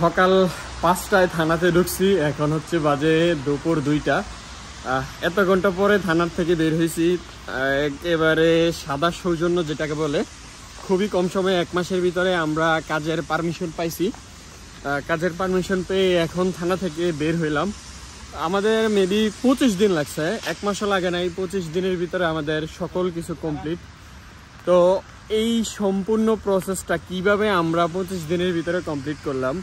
সকাল 5টায় থানাতে ঢুকছি, এখন হচ্ছে বাজে দুপুর 2টা। এত ঘন্টা পরে থানার থেকে বের হয়েছি। একেবারে সাদা সৌজন্য যেটাকে বলে, খুবই কম সময়ে 1 মাসের ভিতরে আমরা কাজের পারমিশন পাইছি। কাজের পারমিশন পেয়ে এখন থানা থেকে বের হইলাম। আমাদের মেবি 25 দিন লাগছে, 1 মাসও লাগে নাই। 25 দিনের ভিতরে আমাদের সকল কিছু কমপ্লিট। তো এই সম্পূর্ণ প্রসেসটা কিভাবে আমরা 25 দিনের ভিতরে কমপ্লিট করলাম,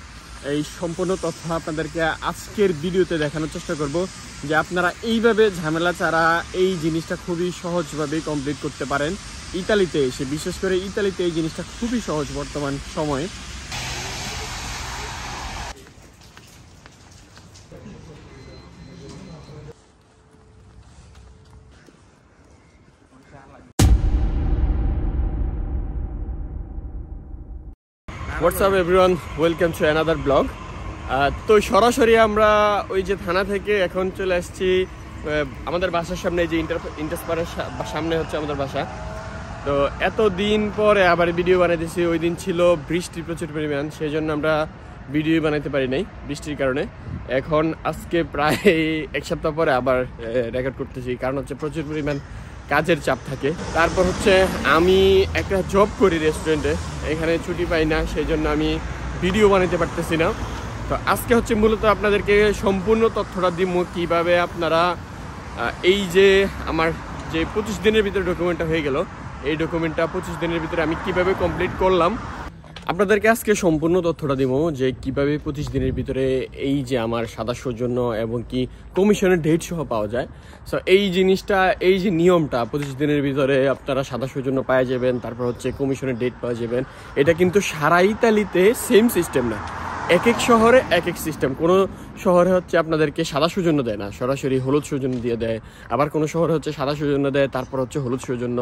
এই সম্পূর্ণ তথ্য আপনাদেরকে আজকের ভিডিওতে দেখানোর চেষ্টা করব, যে আপনারা এইভাবে ঝামেলা ছাড়া এই জিনিসটা খুবই সহজভাবেই কমপ্লিট করতে পারেন ইতালিতে এসে। বিশেষ করে ইতালিতে এই জিনিসটা খুবই সহজ বর্তমান সময়ে। WhatsApp everyone, welcome to another blog. তো সরাসরি আমরা ওই যে থানা থেকে এখন চলে আসছি আমাদের বাসার সামনে, যে ইন্টারস্পারের সামনে হচ্ছে আমাদের বাসা। তো এতদিন পরে আবার ভিডিও বানাইতেছি। ওই দিন ছিল বৃষ্টি প্রচুর পরিমাণ, সেই জন্য আমরা ভিডিও বানাইতে পারি নাই বৃষ্টির কারণে। এখন আজকে প্রায় 1 সপ্তাহ পরে আবার রেকর্ড করতেছি, কারণ হচ্ছে প্রচুর পরিমাণ কাজের চাপ থাকে। তারপর হচ্ছে আমি একটা জব করি রেস্টুরেন্টে, এখানে ছুটি পাই না, সেই জন্য আমি ভিডিও বানাতে পারতেছি না। তো আজকে হচ্ছে মূলত আপনাদেরকে সম্পূর্ণ তথ্যটা দিব, কীভাবে আপনারা এই যে আমার যে 25 দিনের ভিতরে ডকুমেন্টটা হয়ে গেল, এই ডকুমেন্টটা 25 দিনের ভিতরে আমি কিভাবে কমপ্লিট করলাম, আপনাদেরকে আজকে সম্পূর্ণ তথ্যটা দিব, যে কিভাবে 25 দিনের ভিতরে এই যে আমার সাদা সৌজন্য এবং কি কমিশনের ডেট সহ পাওয়া যায়। সো এই জিনিসটা, এই যে নিয়মটা 25 দিনের ভিতরে আপনারা সাদা সৌজন্য পাওয়া যাবেন, তারপর হচ্ছে কমিশনের ডেট পাওয়া যাবেন, এটা কিন্তু সারা ইতালিতে সেম সিস্টেম না। এক এক শহরে এক এক সিস্টেম। কোনো শহরে হচ্ছে আপনাদেরকে সাদা সৌজন্য দেয় না, সরাসরি হলুদ সৌজন্য দিয়ে দেয়। আবার কোনো শহরে হচ্ছে সাদা সৌজন্য দেয়, তারপর হচ্ছে হলুদ সৌজন্য।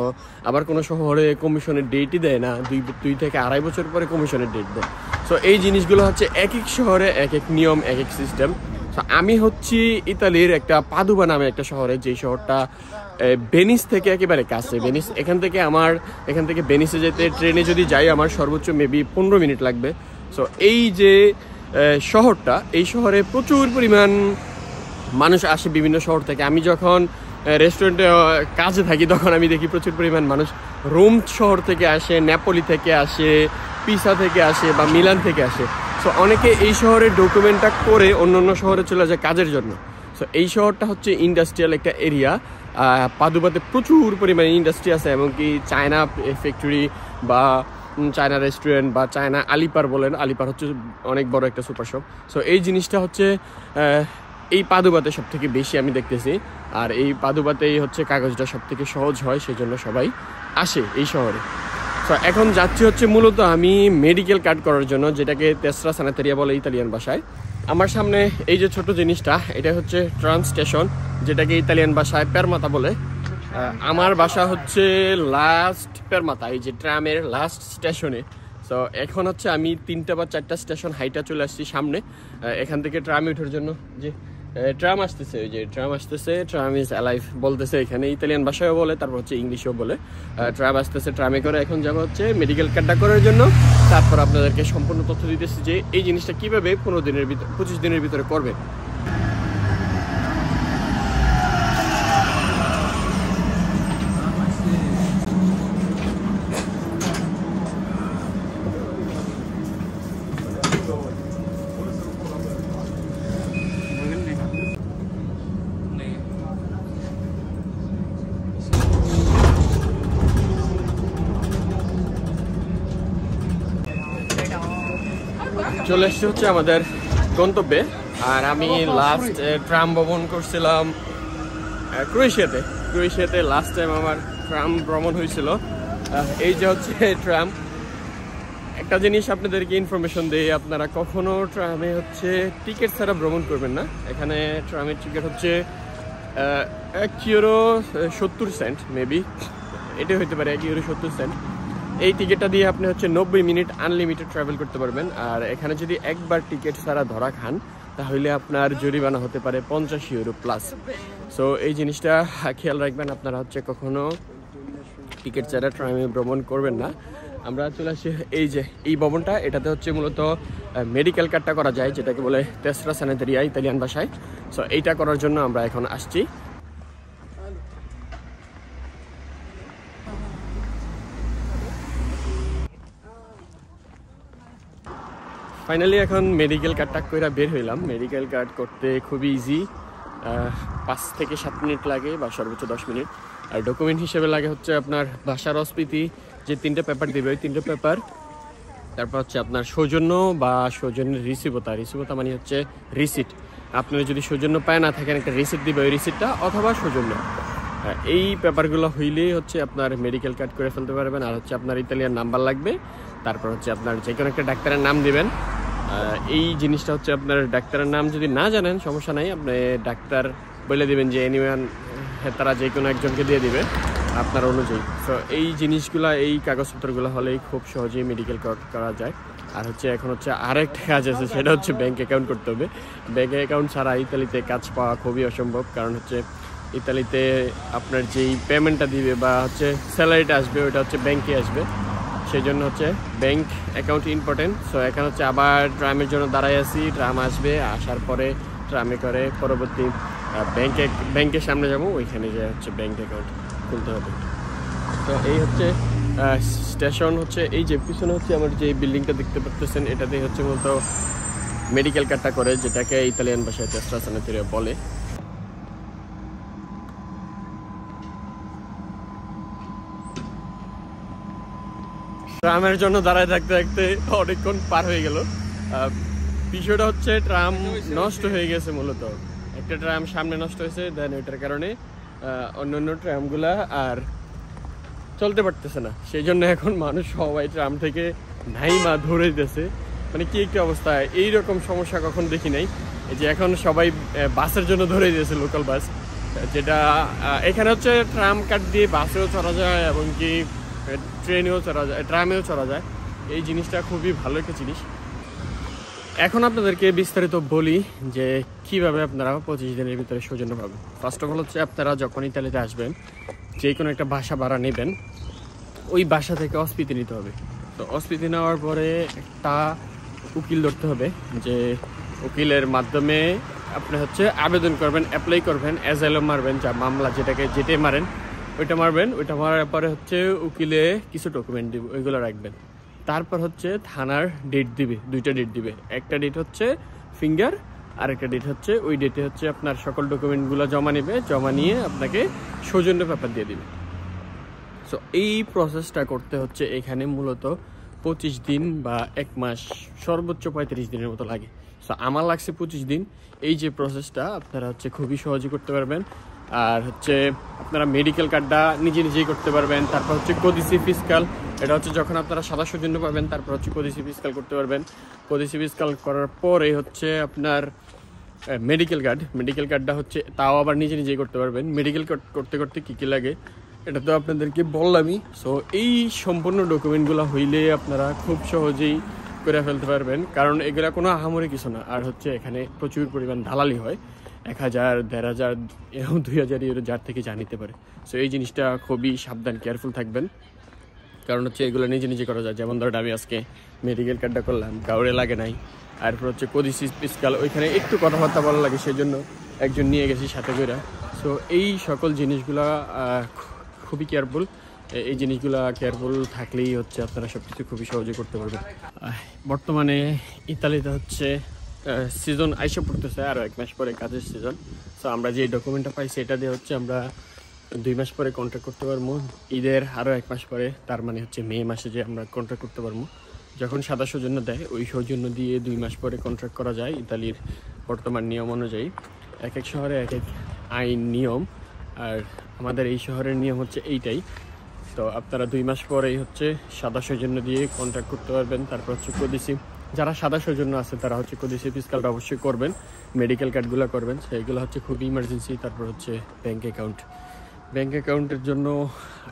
আবার কোনো শহরে কমিশনের ডেটই দেয় না, 2 থেকে 2.5 বছর পরে কমিশনের ডেট দেয়। সো এই জিনিসগুলো হচ্ছে এক এক শহরে এক এক নিয়ম, এক এক সিস্টেম। সো আমি হচ্ছি ইতালির একটা পাদুবা নামে একটা শহরে, যেই শহরটা ভেনিস থেকে একেবারে কাছে। ভেনিস এখান থেকে ভেনিসে যেতে ট্রেনে যদি যাই আমার সর্বোচ্চ মেবি 15 মিনিট লাগবে। সো এই যে শহরটা, এই শহরে প্রচুর পরিমাণ মানুষ আসে বিভিন্ন শহর থেকে। আমি যখন রেস্টুরেন্টে কাজে থাকি তখন আমি দেখি প্রচুর পরিমাণ মানুষ রোম শহর থেকে আসে, নেপোলি থেকে আসে, পিসা থেকে আসে বা মিলান থেকে আসে। সো অনেকে এই শহরের ডকুমেন্টটা করে অন্য অন্য শহরে চলে যায় কাজের জন্য। সো এই শহরটা হচ্ছে ইন্ডাস্ট্রিয়াল একটা এরিয়া। পাদুবাতে প্রচুর পরিমাণে ইন্ডাস্ট্রি আছে, এমনকি চায়না ফ্যাক্টরি বা চায়না রেস্টুরেন্ট বা চায়না আলিপার বলেন, আলিপার হচ্ছে অনেক বড় একটা সুপার শপ। সো এই জিনিসটা হচ্ছে এই পাদুবাতে সব থেকে বেশি আমি দেখতেছি। আর এই পাদুবাতেই হচ্ছে কাগজটা সব থেকে সহজ হয়, সেই জন্য সবাই আসে এই শহরে। সো এখন যাচ্ছি হচ্ছে মূলত আমি মেডিকেল কার্ড করার জন্য, যেটাকে তেসরা সানাতেরিয়া বলে ইতালিয়ান ভাষায়। আমার সামনে এই যে ছোট জিনিসটা, এটা হচ্ছে ট্রাম স্টেশন, যেটাকে ইতালিয়ান ভাষায় পেরমাতা বলে। আমার বাসা হচ্ছে লাস্ট পেরমাতা, এই যে ট্রামের লাস্ট স্টেশনে। সো এখন হচ্ছে আমি 3টা বা 4টা স্টেশন হাইটা চলে আসছি সামনে। এখান থেকে ট্রামে ওঠার জন্য যে ট্রাম আসতেছে, ওই যে ট্রাম আসতেছে, ট্রাম ইজ অ্যালাইভ বলতেছে এখানে, ইতালিয়ান ভাষায়ও বলে, তারপর হচ্ছে ইংলিশেও বলে। ট্রাম আসতেছে, ট্রামে করে এখন যাবো হচ্ছে মেডিকেল কার্ডটা করার জন্য। তারপর আপনাদেরকে সম্পূর্ণ তথ্য দিতেছি যে এই জিনিসটা কীভাবে 25 দিনের ভিতরে করবেন। চলে এসছে হচ্ছে আমাদের গন্তব্যে। আর আমি লাস্ট ট্রাম ভ্রমণ করছিলাম ক্রোয়েশিয়াতে লাস্ট টাইম আমার ট্রাম ভ্রমণ হয়েছিল। এই যে হচ্ছে ট্রাম। একটা জিনিস আপনাদেরকে ইনফরমেশন দিই, আপনারা কখনো ট্রামে হচ্ছে টিকিট ছাড়া ভ্রমণ করবেন না। এখানে ট্রামের টিকিট হচ্ছে 1 ইউরো 70 সেন্ট, মেবি এটাই হইতে পারে, 1 ইউরো 70 সেন্ট। এই টিকিটটা দিয়ে আপনি হচ্ছে 90 মিনিট আনলিমিটেড ট্রাভেল করতে পারবেন। আর এখানে যদি একবার টিকিট ছাড়া ধরা খান তাহলে আপনার জরিমানা হতে পারে 50 ইউরো প্লাস। সো এই জিনিসটা খেয়াল রাখবেন, আপনারা হচ্ছে কখনো টিকিট ছাড়া ট্রামে ভ্রমণ করবেন না। আমরা চলে আসি এই যে এই ভবনটা, এটাতে হচ্ছে মূলত মেডিকেল কার্ডটা করা যায়, যেটাকে বলে টেস্ট্রা স্যানিটারিয়া ইতালিয়ান ভাষায়। সো এইটা করার জন্য আমরা এখন আসছি। ফাইনালি এখন মেডিকেল কার্ডটা কইরা বের হইলাম। মেডিকেল কার্ড করতে খুবই ইজি, 5 থেকে 7 মিনিট লাগে বা সর্বোচ্চ 10 মিনিট। আর ডকুমেন্ট হিসেবে লাগে হচ্ছে আপনার ভাষার অস্বীতি, যে 3টে পেপার দিবে ওই 3টে পেপার, তারপর হচ্ছে আপনার সৌজন্য বা সৌজন্যের রিসিভতা মানে হচ্ছে রিসিট। আপনারা যদি সৌজন্য পায় না থাকেন একটা রিসিট দিবে, ওই রিসিটটা অথবা সৌজন্য, এই পেপারগুলো হইলেই হচ্ছে আপনার মেডিকেল কার্ড করে ফেলতে পারবেন। আর হচ্ছে আপনার ইতালিয়ান নাম্বার লাগবে, তারপর হচ্ছে আপনার যে কোনো একটা ডাক্তারের নাম দিবেন। এই জিনিসটা হচ্ছে আপনার ডাক্তারের নাম যদি না জানেন সমস্যা নাই, আপনি ডাক্তার বলে দিবেন যে এনিওয়ান, তারা যে কোনো একজনকে দিয়ে দিবে আপনার অনুযায়ী। তো এই জিনিসগুলা, এই কাগজপত্রগুলো হলেই খুব সহজেই মেডিকেল কার্ড করা যায়। আর হচ্ছে এখন হচ্ছে আরেকটা কাজ আছে, সেটা হচ্ছে ব্যাঙ্ক অ্যাকাউন্ট করতে হবে। ব্যাঙ্ক অ্যাকাউন্ট ছাড়া ইতালিতে কাজ পাওয়া খুবই অসম্ভব, কারণ হচ্ছে ইতালিতে আপনার যেই পেমেন্টটা দিবে বা হচ্ছে স্যালারিটা আসবে ওইটা হচ্ছে ব্যাংকে আসবে, সেই জন্য হচ্ছে ব্যাংক অ্যাকাউন্ট ইম্পর্টেন্ট। সো এখন হচ্ছে আবার ট্রামের জন্য দাঁড়াই আছি, ট্রাম আসবে, আসার পরে ট্রামে করে পরবর্তী ব্যাংকের সামনে যাবো, ওইখানে যে হচ্ছে ব্যাংক অ্যাকাউন্ট খুলতে হবে। তো এই হচ্ছে স্টেশন, হচ্ছে এই যে পিছনে হচ্ছে আমার যে বিল্ডিংটা দেখতে পাচ্ছেন, এটাতেই হচ্ছে মূলত মেডিকেল কার্ডটা করে, যেটাকে ইতালিয়ান ভাষায় টেস্ট্রা স্যানিটারিয়া বলে। ট্রামের জন্য দাঁড়ায় থাকতে থাকতে অনেকক্ষণ পার হয়ে গেল। বিষয়টা হচ্ছে ট্রাম নষ্ট হয়ে গেছে, মূলত একটা ট্রাম সামনে নষ্ট হয়েছে, দেন ওইটার কারণে অন্যান্য ট্রামগুলা আর চলতে পারতেছে না। সেই জন্য এখন মানুষ সবাই ট্রাম থেকে নাইমা ধরে দিতেছে, মানে কি একটা অবস্থা। এইরকম সমস্যা কখন দেখি নাই, এই যে এখন সবাই বাসের জন্য ধরে দিয়েছে, লোকাল বাস, যেটা এখানে হচ্ছে ট্রাম কার্ড দিয়ে বাসেও চড়া যায় এবং কি ট্রেনেও চড়া যায়, ট্রামেও চড়া যায়। এই জিনিসটা খুবই ভালো একটা জিনিস। এখন আপনাদেরকে বিস্তারিত বলি যে কিভাবে আপনারা 25 দিনের ভিতরে সৌজন্য পাবেন। ফার্স্ট অফ অল হচ্ছে আপনারা যখন ইতালিতে আসবেন, যে কোনো একটা বাসা ভাড়া নেবেন, ওই বাসা থেকে অস্পিতি নিতে হবে। তো অস্পিতি নেওয়ার পরে একটা উকিল ধরতে হবে, যে উকিলের মাধ্যমে আপনি হচ্ছে আবেদন করবেন, অ্যাপ্লাই করবেন, অ্যাজাইলাম মারবেন, যা মামলা যেটাই মারেন ওইটা মারবেন। ওইটা মারার পরে হচ্ছে উকিলে কিছু ডকুমেন্ট দিবে, ওইগুলো রাখবেন। তারপর হচ্ছে থানার ডেট দিবে, 2টা ডেট দিবে। একটা ডেট হচ্ছে ফিঙ্গার, আর একটা ডেট হচ্ছে ওই ডেটে হচ্ছে আপনার সকল ডকুমেন্টগুলো জমা নেবে, জমা নিয়ে আপনাকে সৌজন্য পেপার দিয়ে দিবে। সো এই প্রসেসটা করতে হচ্ছে এখানে মূলত 25 দিন বা 1 মাস, সর্বোচ্চ 35 দিনের মতো লাগে। সো আমার লাগছে 25 দিন। এই যে প্রসেসটা আপনারা হচ্ছে খুবই সহজে করতে পারবেন। আর হচ্ছে আপনারা মেডিকেল কার্ডটা নিজেই করতে পারবেন। তারপর হচ্ছে কোদিসি ফিসকাল, এটা হচ্ছে যখন আপনারা সাদা সৌজন্য পাবেন, তারপর হচ্ছে কোদিসি ফিসকাল করতে পারবেন। কোদিসি ফিসকাল করার পরে হচ্ছে আপনার মেডিকেল কার্ডটা হচ্ছে তাও আবার নিজেই করতে পারবেন। মেডিকেল কার্ড করতে করতে কী লাগে এটা তো আপনাদেরকে বললামই। সো এই সম্পূর্ণ ডকুমেন্টগুলো হইলে আপনারা খুব সহজেই করে ফেলতে পারবেন, কারণ এগুলা কোনো আহামরি কিছু না। আর হচ্ছে এখানে প্রচুর পরিমাণ দালালি হয়, 1000, 1500 এরকম 2000 ইউরো যার থেকে জানিতে পারে। সো এই জিনিসটা খুবই সাবধান, কেয়ারফুল থাকবেন, কারণ হচ্ছে এগুলো নিজে করা যায়। যেমন ধরেন আমি আজকে মেডিকেল কার্ডটা করলাম, কাউরে লাগে নাই। তারপর হচ্ছে কোদিসি ফিসকাল, ওইখানে একটু কথাবার্তা বলা লাগে, সেই জন্য একজন নিয়ে গেছি সাথে করে। সো এই সকল জিনিসগুলা খুবই কেয়ারফুল। এই জিনিসগুলা কেয়ারফুল থাকলেই হচ্ছে আপনারা সব কিছু খুবই সহজে করতে পারবেন। বর্তমানে ইতালিতে হচ্ছে সিজন আইসা পড়তেছে, আরও 1 মাস পরে কাজের সিজন। সো আমরা যে ডকুমেন্টটা পাইছি এটা দিয়ে হচ্ছে আমরা 2 মাস পরে কন্ট্রাক্ট করতে পারবো। ঈদের আরও 1 মাস পরে, তার মানে হচ্ছে মে মাসে যে আমরা কন্ট্রাক্ট করতে পারবো। যখন সাদা সৌজন্য দেয়, ওই সৌজন্য দিয়ে 2 মাস পরে কন্ট্রাক্ট করা যায় ইতালির বর্তমান নিয়ম অনুযায়ী। এক এক শহরে এক এক আইন নিয়ম, আর আমাদের এই শহরের নিয়ম হচ্ছে এইটাই। তো আপনারা 2 মাস পরেই হচ্ছে সাদা সৌজন্য দিয়ে কন্ট্রাক্ট করতে পারবেন। তারপর হচ্ছে কোদিসি, যারা সাদা সৌজন্য আছে তারা হচ্ছে কোদিসি ফিসকালটা অবশ্যই করবেন, মেডিকেল কার্ডগুলো করবেন, সেইগুলো হচ্ছে খুবই ইমার্জেন্সি। তারপর হচ্ছে ব্যাঙ্ক অ্যাকাউন্টের জন্য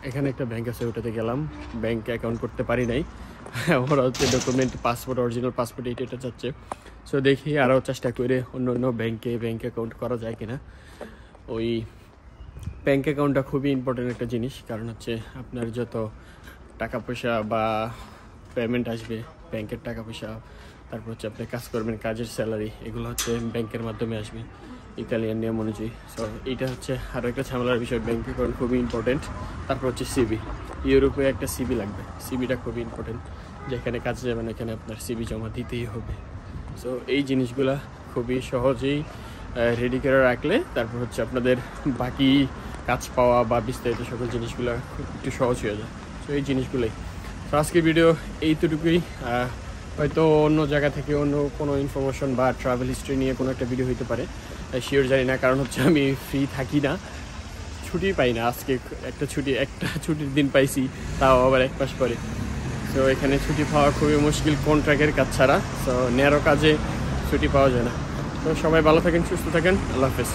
এখানে একটা ব্যাঙ্ক আছে, ওটাতে গেলাম, ব্যাঙ্ক অ্যাকাউন্ট করতে পারি নাই। ওরা হচ্ছে ডকুমেন্ট, পাসপোর্ট, অরিজিনাল পাসপোর্ট এটা চাচ্ছে। সো দেখি আরও চেষ্টা করে অন্য ব্যাঙ্ক অ্যাকাউন্ট করা যায় কিনা। ওই ব্যাঙ্ক অ্যাকাউন্টটা খুবই ইম্পর্টেন্ট একটা জিনিস, কারণ হচ্ছে আপনার যত টাকা পয়সা বা পেমেন্ট আসবে, ব্যাংকের টাকা পয়সা তারপর হচ্ছে আপনি কাজ করবেন, কাজের স্যালারি, এগুলো হচ্ছে ব্যাংকের মাধ্যমে আসবে ইতালিয়ান নিয়ম অনুযায়ী। সো এইটা হচ্ছে আরও একটা ঝামেলার বিষয়, ব্যাংকে করেন খুবই ইম্পর্টেন্ট। তারপর হচ্ছে সিবি, ইউরোপে একটা সিবি লাগবে, সিবিটা খুবই ইম্পর্টেন্ট। যেখানে কাজে যাবেন এখানে আপনার সিবি জমা দিতেই হবে। সো এই জিনিসগুলা খুবই সহজেই রেডি করে রাখলে তারপর হচ্ছে আপনাদের বাকি কাজ পাওয়া বা বিস্তারিত সকল জিনিসগুলো একটু সহজ হয়ে যায়। সো এই জিনিসগুলোই। তো আজকের ভিডিও এইটুকুই। হয়তো অন্য জায়গা থেকে অন্য কোনো ইনফরমেশন বা ট্রাভেল হিস্ট্রি নিয়ে কোনো একটা ভিডিও হতে পারে, শিওর জানি না, কারণ হচ্ছে আমি ফ্রি থাকি না, ছুটি পাই না। আজকে একটা ছুটির দিন পাইছি, তাও আবার 1 মাস পরে। তো এখানে ছুটি পাওয়া খুবই মুশকিল কন্ট্রাক্টের কাজ ছাড়া। তো ন্যারো কাজে ছুটি পাওয়া যায় না। তো সবাই ভালো থাকেন, সুস্থ থাকেন, আল্লাহ হাফেজ।